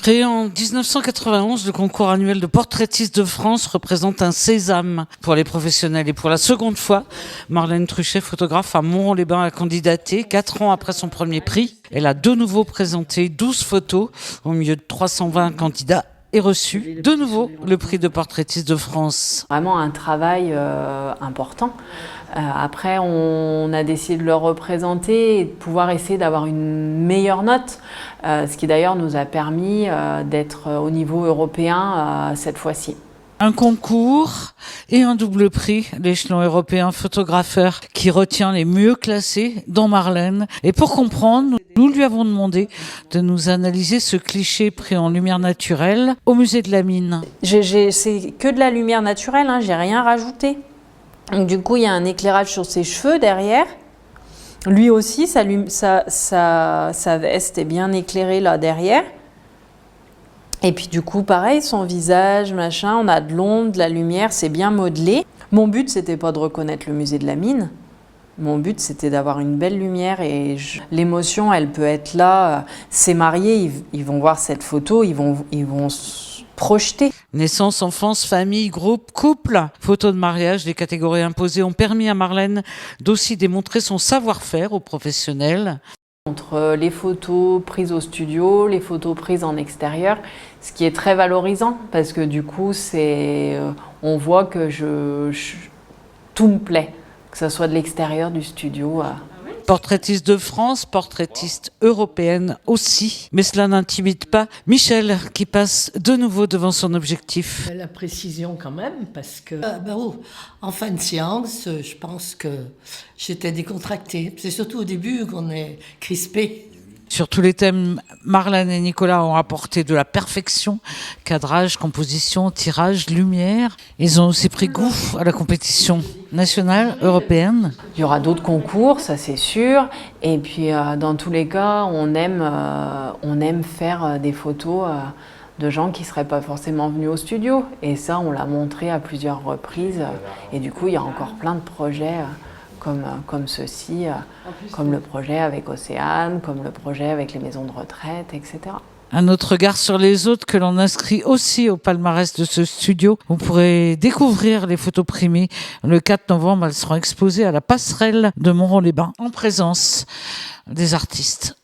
Créé en 1991, le concours annuel de portraitistes de France représente un sésame pour les professionnels. Et pour la seconde fois, Marlène Truchet, photographe à Montron-les-Bains, a candidaté 4 ans après son premier prix. Elle a de nouveau présenté 12 photos au milieu de 320 candidats et reçu de nouveau le prix de portraitiste de France. Vraiment un travail important. Après, on a décidé de le représenter et de pouvoir essayer d'avoir une meilleure note, ce qui d'ailleurs nous a permis d'être au niveau européen cette fois-ci. Un concours et un double prix, l'échelon européen photographeur qui retient les mieux classés, dont Marlène. Et pour comprendre, nous lui avons demandé de nous analyser ce cliché pris en lumière naturelle au musée de la Mine. C'est que de la lumière naturelle, hein, j'ai rien rajouté. Donc, du coup, il y a un éclairage sur ses cheveux derrière. Lui aussi, sa veste est bien éclairée là derrière. Et puis du coup, pareil, son visage, machin, on a de l'ombre, de la lumière, c'est bien modelé. Mon but, c'était pas de reconnaître le musée de la Mine. Mon but, c'était d'avoir une belle lumière et l'émotion, elle peut être là. Ces mariés, ils vont voir cette photo, ils vont se projeter. Naissance, enfance, famille, groupe, couple, photos de mariage, les catégories imposées ont permis à Marlène d'aussi démontrer son savoir-faire aux professionnels. Entre les photos prises au studio, les photos prises en extérieur, ce qui est très valorisant parce que du coup, on voit que tout me plaît, que ce soit de l'extérieur, du studio. Portraitiste de France, portraitiste européenne aussi. Mais cela n'intimide pas Michel qui passe de nouveau devant son objectif. La précision quand même, parce que en fin de séance, je pense que j'étais décontractée. C'est surtout au début qu'on est crispé. Sur tous les thèmes, Marlène et Nicolas ont apporté de la perfection, cadrage, composition, tirage, lumière. Ils ont aussi pris goût à la compétition nationale, européenne. Il y aura d'autres concours, ça c'est sûr. Et puis dans tous les cas, on aime faire des photos de gens qui ne seraient pas forcément venus au studio. Et ça, on l'a montré à plusieurs reprises. Et du coup, il y a encore plein de projets comme ceci, comme le projet avec Océane, comme le projet avec les maisons de retraite, etc. Un autre regard sur les autres que l'on inscrit aussi au palmarès de ce studio. Vous pourrez découvrir les photos primées. Le 4 novembre, elles seront exposées à la passerelle de Montron-les-Bains en présence des artistes.